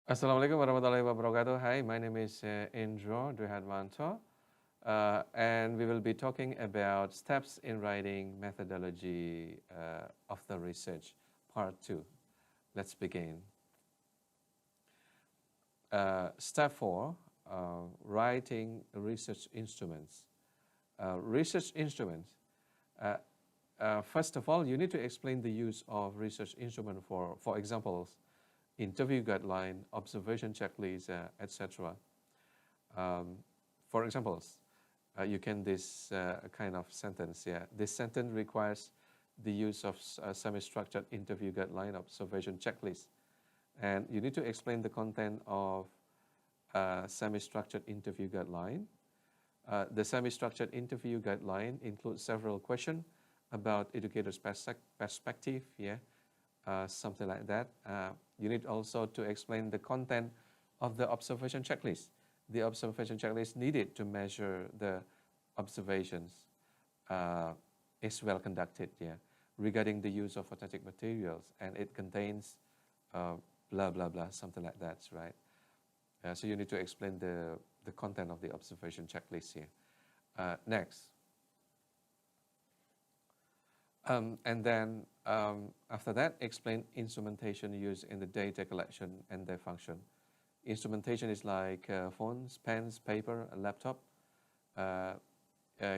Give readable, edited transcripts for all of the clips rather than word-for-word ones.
Assalamualaikum warahmatullahi wabarakatuh. Hi, my name is Endro Hatmanto, and we will be talking about steps in writing methodology of the research, part 2. Let's begin. Step 4, writing research instruments. Research instruments. First of all, you need to explain the use of research instrument for examples, interview guideline, observation checklist, etc. For examples, you can this kind of sentence. Yeah, this sentence requires the use of semi-structured interview guideline, observation checklist, and you need to explain the content of semi-structured interview guideline. The semi-structured interview guideline includes several questions about educators' perspective. Yeah. Something like that. You need also to explain the content of the observation checklist. The observation checklist needed to measure the observations is well conducted, yeah, regarding the use of authentic materials, and it contains blah, blah, blah, something like that, right? So you need to explain the content of the observation checklist here. Next. And then after that, explain instrumentation used in the data collection and their function. Instrumentation is like phones, pens, paper, a laptop.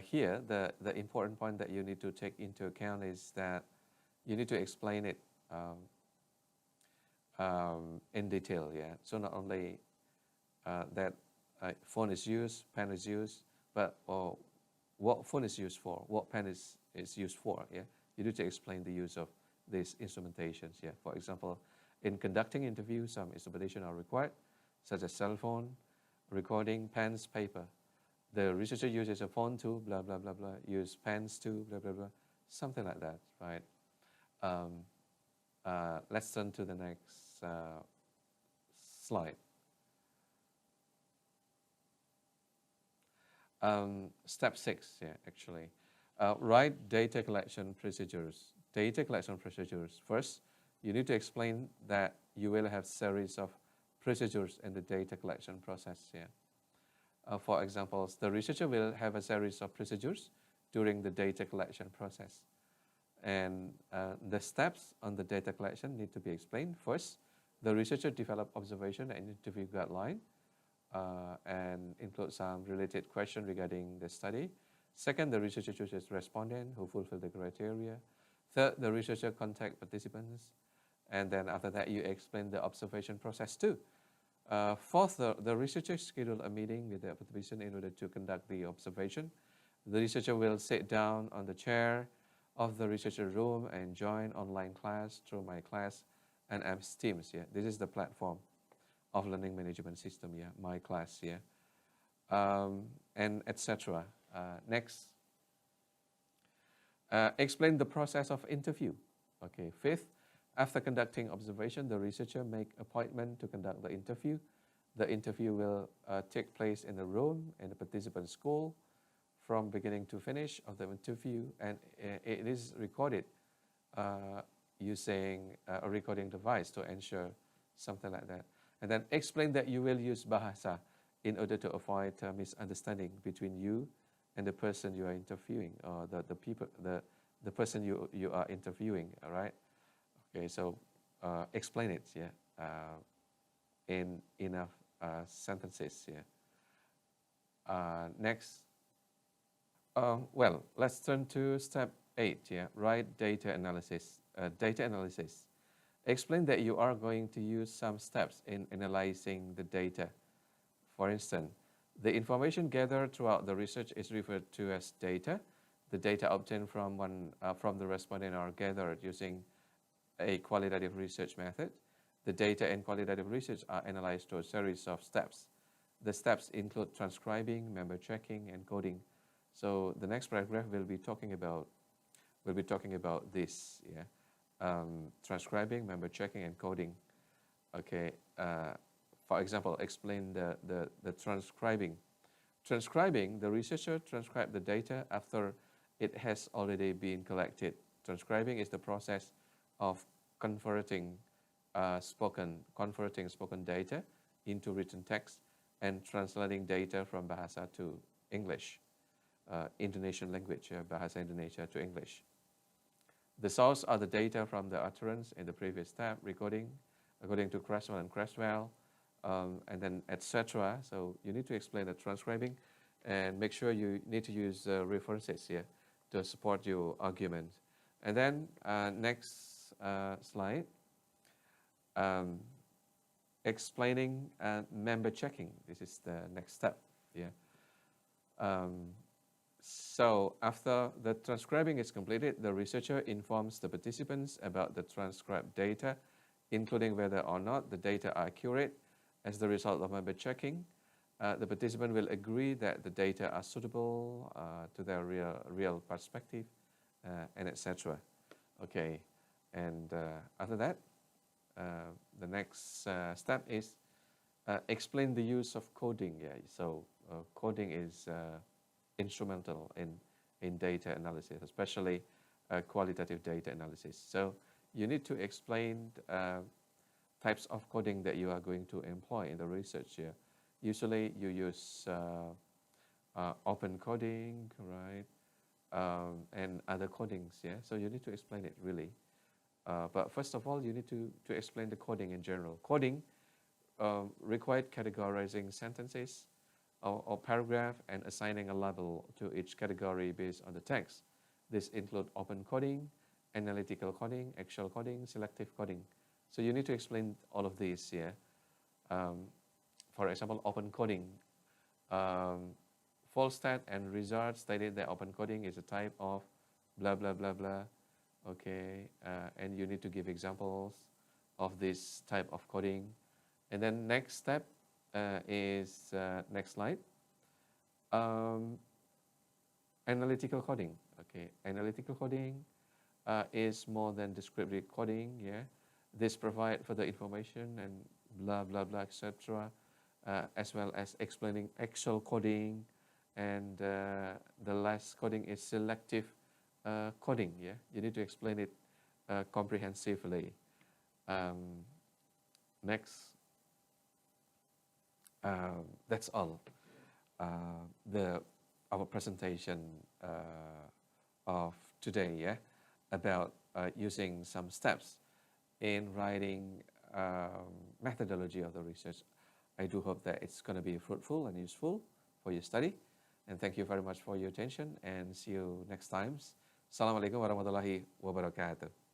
Here, the important point that you need to take into account is that you need to explain it in detail. Yeah. So not only that phone is used, pen is used, but what phone is used for, what pen is used for. Yeah, you need to explain the use of these instrumentations. Yeah, for example, in conducting interviews, some instrumentation are required, such as cell phone, recording, pens, paper. The researcher uses a phone too, blah blah blah blah. Use pens too, blah blah blah. Something like that, right? Let's turn to the next slide. Step 6, yeah, actually. Write data collection procedures. Data collection procedures. First, you need to explain that you will have series of procedures in the data collection process here. For examples, the researcher will have a series of procedures during the data collection process. And the steps on the data collection need to be explained. First, the researcher develop observation and interview guideline and include some related question regarding the study. Second, the researcher chooses respondent who fulfill the criteria. Third, the researcher contact participants. And then after that, you explain the observation process too. Fourth, the researcher schedule a meeting with the participant in order to conduct the observation. The researcher will sit down on the chair of the researcher room and join online class through my class and MS Teams. Yeah, this is the platform of learning management system. Yeah, my class. Yeah, and etc. Next, explain the process of interview. Okay. Fifth, after conducting observation, the researcher make appointment to conduct the interview. The interview will take place in a room in the participant school from beginning to finish of the interview, and it is recorded using a recording device to ensure something like that. And then explain that you will use Bahasa in order to avoid misunderstanding between you and the person you are interviewing, or the person you are interviewing. All right. Okay. So explain it. Yeah. In enough sentences. Yeah. Next. Well, let's turn to step 8. Yeah. Write data analysis. Data analysis. Explain that you are going to use some steps in analyzing the data. For instance, the information gathered throughout the research is referred to as data. The data obtained from the respondent are gathered using a qualitative research method. The data in qualitative research are analyzed through a series of steps. The steps include transcribing, member checking, and coding. So the next paragraph will be talking about this. Yeah. Transcribing, member checking, and coding. Okay. For example, explain the transcribing. Transcribing, the researcher transcribes the data after it has already been collected. Transcribing is the process of converting converting spoken data into written text and translating data from Bahasa to English, Indonesian language, Bahasa Indonesia to English. The source are the data from the utterance in the previous tab, recording, according to Creswell and Creswell, and then etc. So you need to explain the transcribing and make sure you need to use references here to support your argument. And then next slide, explaining member checking. This is the next step. Yeah. So after the transcribing is completed, the researcher informs the participants about the transcribed data, including whether or not the data are accurate. As the result of member checking, the participant will agree that the data are suitable to their real perspective, and etc. Okay, and after that, the next step is explain the use of coding. Yeah, so coding is instrumental in data analysis, especially qualitative data analysis. So you need to explain types of coding that you are going to employ in the research here. Usually you use open coding, right, and other codings, yeah? So you need to explain it really. But first of all, you need to explain the coding in general. Coding required categorizing sentences or paragraph and assigning a label to each category based on the text. This include open coding, analytical coding, actual coding, selective coding. So you need to explain all of these here. For example, open coding. Volstad and Rizard stated that open coding is a type of blah, blah, blah, blah. Okay, and you need to give examples of this type of coding. And then next step is, next slide, analytical coding. Okay, analytical coding is more than descriptive coding, yeah. This provide further information and blah, blah, blah, etc., as well as explaining actual coding. And the last coding is selective coding, yeah. You need to explain it comprehensively. Next, that's all. Our presentation of today, yeah, about using some steps in writing methodology of the research. I do hope that it's going to be fruitful and useful for your study. And thank you very much for your attention, and see you next time. Assalamualaikum warahmatullahi wabarakatuh.